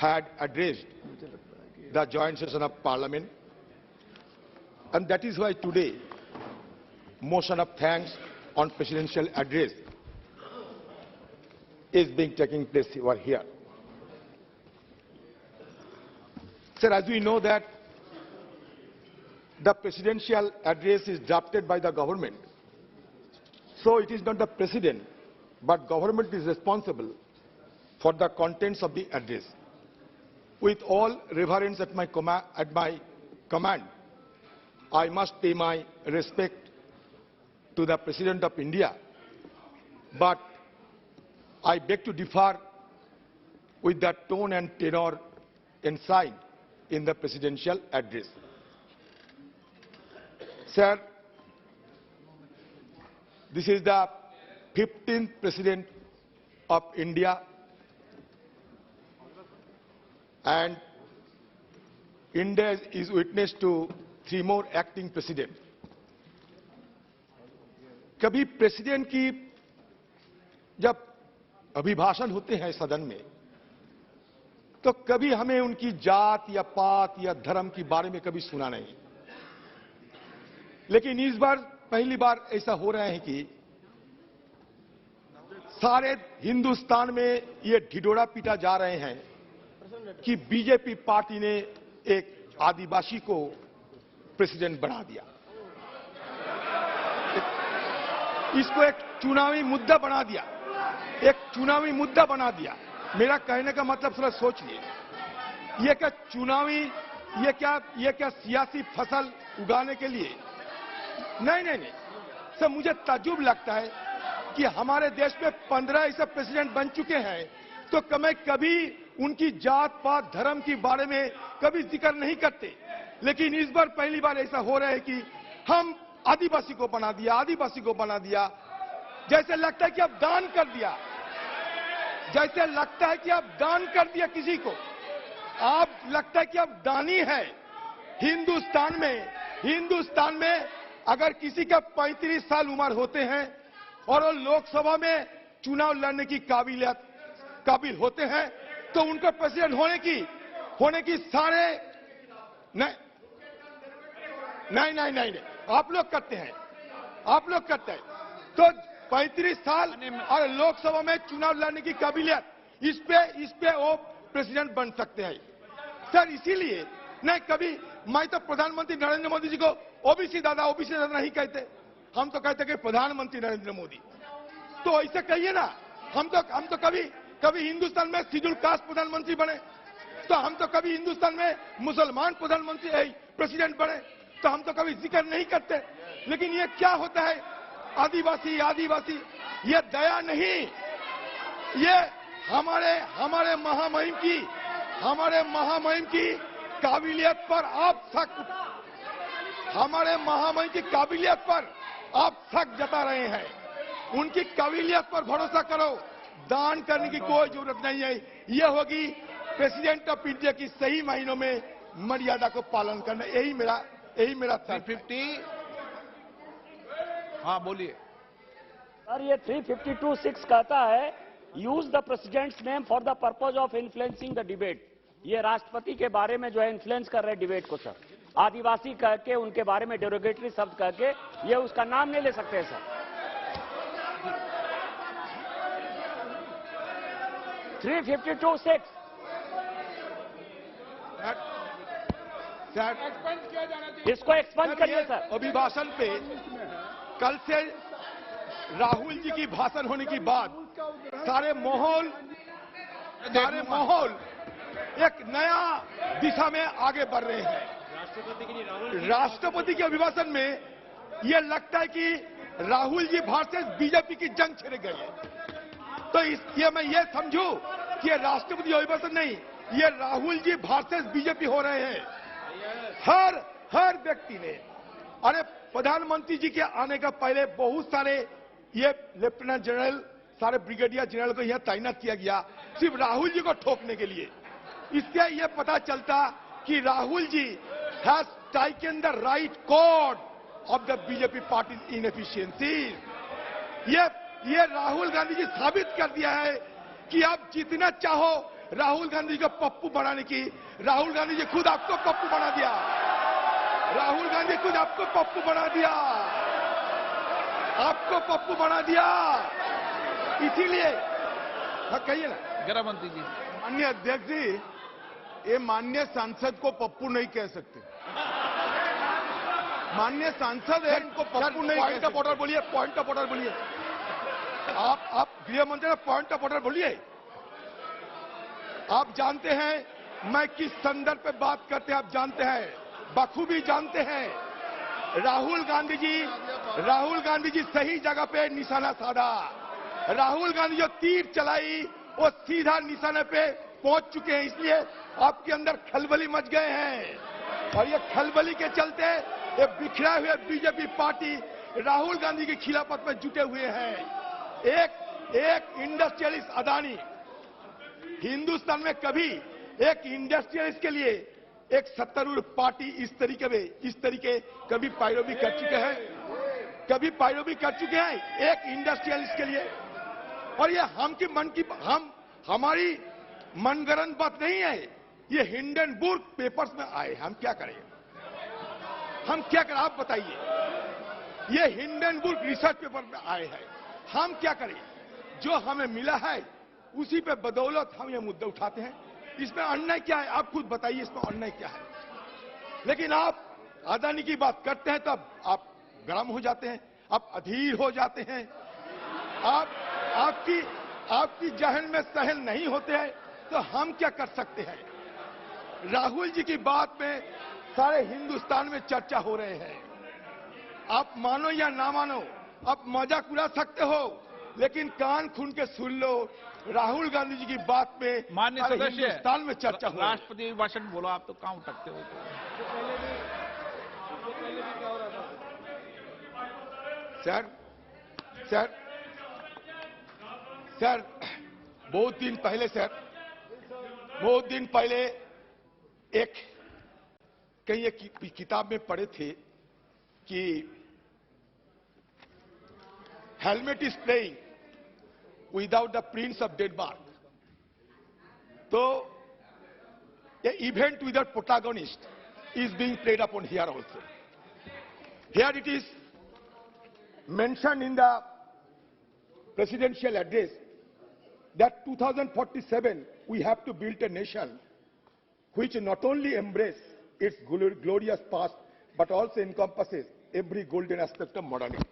had addressed the joint session of Parliament, and that is why today motion of thanks on presidential address is being taking place over here. Sir, as we know that the presidential address is drafted by the government, so it is not the president, but government is responsible for the contents of the address. With all reverence at my command, I must pay my respect to the President of India, but I beg to differ with the tone and tenor inside in the presidential address. Sir, this is the 15th President of India, and India is witness to 3 more acting presidents. कभी president की जब अभिभाषण होते हैं सदन में, तो कभी हमें उनकी जात या पात या धर्म के बारे में कभी सुना नहीं, लेकिन इस बार पहली बार ऐसा हो रहा है कि सारे हिंदुस्तान में ये ढिढोरा पीटा जा रहे हैं कि बीजेपी पार्टी ने एक आदिवासी को प्रेसिडेंट बना दिया, इसको एक चुनावी मुद्दा बना दिया, एक चुनावी मुद्दा बना दिया। मेरा कहने का मतलब थोड़ा सोचिए, ये क्या चुनावी, ये क्या सियासी फसल उगाने के लिए? नहीं सर, मुझे ताज्जुब लगता है कि हमारे देश में 15 ऐसे प्रेसिडेंट बन चुके हैं, तो कभी उनकी जात पात धर्म के बारे में कभी जिक्र नहीं करते, लेकिन इस बार पहली बार ऐसा हो रहा है कि हम आदिवासी को बना दिया, आदिवासी को बना दिया, जैसे लगता है कि अब दान कर दिया, जैसे लगता है कि अब दान कर दिया किसी को, आप लगता है कि अब दानी है। हिंदुस्तान में अगर किसी का 35 साल उम्र होते हैं और वो लोकसभा में चुनाव लड़ने की काबिल होते हैं, तो उनको प्रेसिडेंट होने की सारे नहीं, आप लोग करते हैं, तो 35 साल और लोकसभा में चुनाव लड़ने की काबिलियत, इस पे वो प्रेसिडेंट बन सकते हैं। सर, इसीलिए नहीं, कभी मैं तो प्रधानमंत्री नरेंद्र मोदी जी को ओबीसी दादा नहीं कहते, हम तो कहते कि प्रधानमंत्री नरेंद्र मोदी। तो ऐसे कहिए ना, हम तो कभी हिंदुस्तान में शेड्यूल कास्ट प्रधानमंत्री बने, तो हम तो कभी हिंदुस्तान में मुसलमान प्रधानमंत्री प्रेसिडेंट बने, तो हम तो कभी जिक्र नहीं करते। लेकिन ये क्या होता है, आदिवासी, ये दया नहीं, ये हमारे महामहिम की काबिलियत पर आप शक जता रहे हैं। उनकी काबिलियत पर भरोसा करो, दान करने की कोई जरूरत नहीं है। यह होगी प्रेसिडेंट ऑफ इंडिया की सही मायनों में मर्यादा को पालन करना। यही मेरा 350। हाँ, बोलिए सर। ये 352(6) कहता है, use the president's name for the purpose of influencing the debate. ये राष्ट्रपति के बारे में जो है इन्फ्लुएंस कर रहे हैं डिबेट को सर। आदिवासी कह के, उनके बारे में डेरोगेटरी शब्द कह के ये उसका नाम नहीं ले सकते सर। 352(6) इसको एक्सपेंड करिए सर। अभिभाषण पे कल से राहुल जी की भाषण होने के बाद सारे माहौल एक नया दिशा में आगे बढ़ रहे हैं। राष्ट्रपति के अभिभाषण में यह लगता है कि राहुल जी वर्सेस बीजेपी की जंग छिड़ गई है। तो मैं ये समझूं कि ये राष्ट्रपति अभिभाषण नहीं, ये राहुल जी वर्सेस बीजेपी हो रहे हैं। हर व्यक्ति ने, अरे प्रधानमंत्री जी के आने का पहले बहुत सारे ये लेफ्टिनेंट जनरल, सारे ब्रिगेडियर जनरल को यहां तैनात किया गया सिर्फ राहुल जी को ठोकने के लिए। इससे यह पता चलता कि Rahul ji has taken the right chord of the BJP party inefficiency. ये राहुल गांधी जी साबित कर दिया है कि आप जितना चाहो राहुल गांधी को पप्पू बनाने की। राहुल गांधी जी खुद आपको पप्पू बना दिया। राहुल गांधी खुद आपको पप्पू बना दिया। आपको पप्पू बना दिया। इसीलिए कहिए ना। गृह मंत्री जी। माननीय अध्यक्ष जी, ये माननीय सांसद को पप्पू नहीं कह सकते। माननीय सांसद है, इनको पप्पू नहीं कह पॉइंट ऑफ सकते। ऑर्डर बोलिए, पॉइंट ऑफ ऑर्डर बोलिए। आप गृह मंत्री पॉइंट ऑफ ऑर्डर बोलिए। आप जानते हैं मैं किस संदर्भ पे बात करते हैं, आप जानते हैं, बखूबी जानते हैं। राहुल गांधी जी सही जगह पे निशाना साधा। राहुल गांधी जो तीर चलाई वो सीधा निशाने पे पहुंच चुके हैं। इसलिए आपके अंदर खलबली मच गए हैं और ये खलबली के चलते ये बिखरा हुए बीजेपी पार्टी राहुल गांधी की खिलाफत में जुटे हुए हैं। एक इंडस्ट्रियलिस्ट अदानी, हिंदुस्तान में कभी एक इंडस्ट्रियलिस्ट के लिए एक सत्तारूढ़ पार्टी इस तरीके कभी पैरवी कर चुके हैं, एक इंडस्ट्रियलिस्ट के लिए। और ये हमारी मनगढ़ंत बात नहीं है, ये हिंडनबर्ग पेपर्स में आए। हम क्या करें, आप बताइए। ये हिंडनबर्ग रिसर्च पेपर में आए हैं, हम क्या करें। जो हमें मिला है उसी पे बदौलत हम ये मुद्दे उठाते हैं। इसमें अन्याय क्या है, आप खुद बताइए, इसमें अन्याय क्या है। लेकिन आप अदानी की बात करते हैं तब आप गर्म हो जाते हैं, आप अधीर हो जाते हैं, आपकी जहन में सहल नहीं होते हैं। तो हम क्या कर सकते हैं। राहुल जी की बात में सारे हिंदुस्तान में चर्चा हो रहे हैं। आप मानो या ना मानो, आप मजाक उड़ा सकते हो, लेकिन कान खून के सुन लो। राहुल गांधी जी की बात में माननीय सारे सदस्य, हिंदुस्तान में चर्चा हो रही है। राष्ट्रपति भाषण बोलो, आप तो कहां उठकते हो। सर, बहुत दिन पहले कहीं एक किताब में पढ़े थे कि helmet is playing without the prints of dead mark. तो ये event without protagonist is being played upon here also. Here it is mentioned in the presidential address that 2047 we have to build a nation which not only embraces its glorious past but also encompasses every golden aspect of modernity.